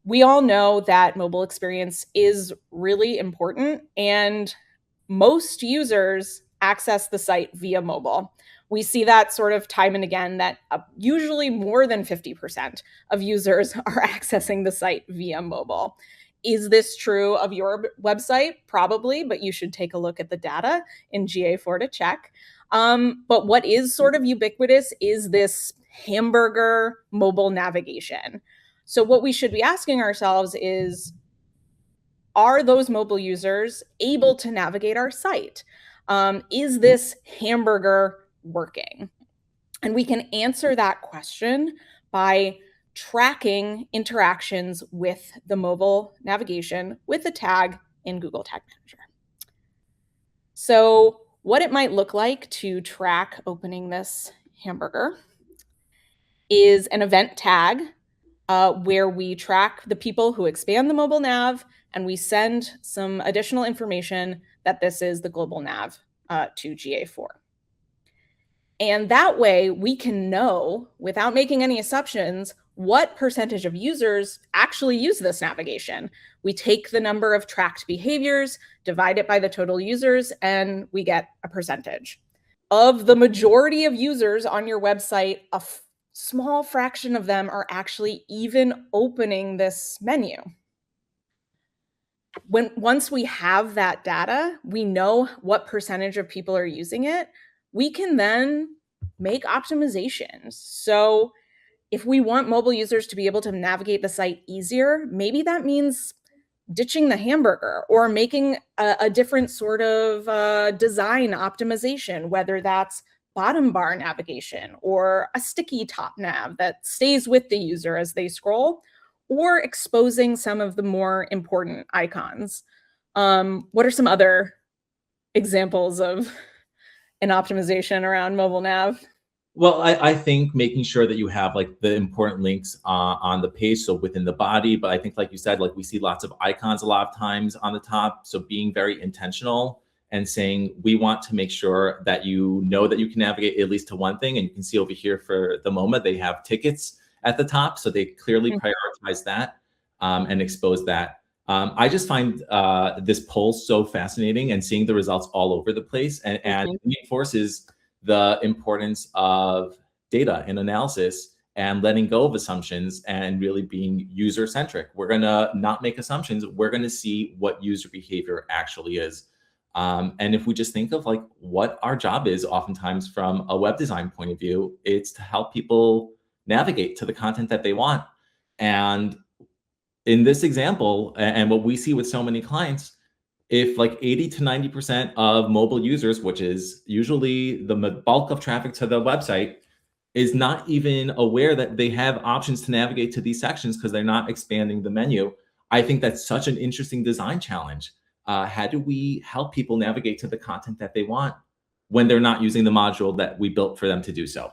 We all know that mobile experience is really important, and most users access the site via mobile. We see that sort of time and again, that usually more than 50% of users are accessing the site via mobile. Is this true of your website? Probably, but you should take a look at the data in GA4 to check. But what is sort of ubiquitous is this hamburger mobile navigation. So what we should be asking ourselves is, are those mobile users able to navigate our site? Is this hamburger working? And we can answer that question by tracking interactions with the mobile navigation with a tag in Google Tag Manager. So what it might look like to track opening this hamburger is an event tag where we track the people who expand the mobile nav, and we send some additional information that this is the global nav to GA4. And that way we can know, without making any assumptions, what percentage of users actually use this navigation. We take the number of tracked behaviors, divide it by the total users, and we get a percentage. Of the majority of users on your website, a small fraction of them are actually even opening this menu. Once we have that data, we know what percentage of people are using it, we can then make optimizations. So if we want mobile users to be able to navigate the site easier, maybe that means ditching the hamburger or making a different sort of design optimization, whether that's bottom bar navigation or a sticky top nav that stays with the user as they scroll, or exposing some of the more important icons. What are some other examples of an optimization around mobile nav? Well, I think making sure that you have like the important links on the page, so within the body, but I think like you said, like we see lots of icons a lot of times on the top. So being very intentional and saying, we want to make sure that you know that you can navigate at least to one thing. And you can see over here for the moment, they have tickets at the top. So they clearly prioritize that and expose that. I just find this poll so fascinating, and seeing the results all over the place, and reinforces the importance of data and analysis and letting go of assumptions and really being user-centric. We're gonna not make assumptions. We're gonna see what user behavior actually is. And if we just think of like what our job is, oftentimes from a web design point of view, it's to help people navigate to the content that they want. And in this example, and what we see with so many clients, if like 80 to 90% of mobile users, which is usually the bulk of traffic to the website, is not even aware that they have options to navigate to these sections because they're not expanding the menu, I think that's such an interesting design challenge. How do we help people navigate to the content that they want when they're not using the module that we built for them to do so?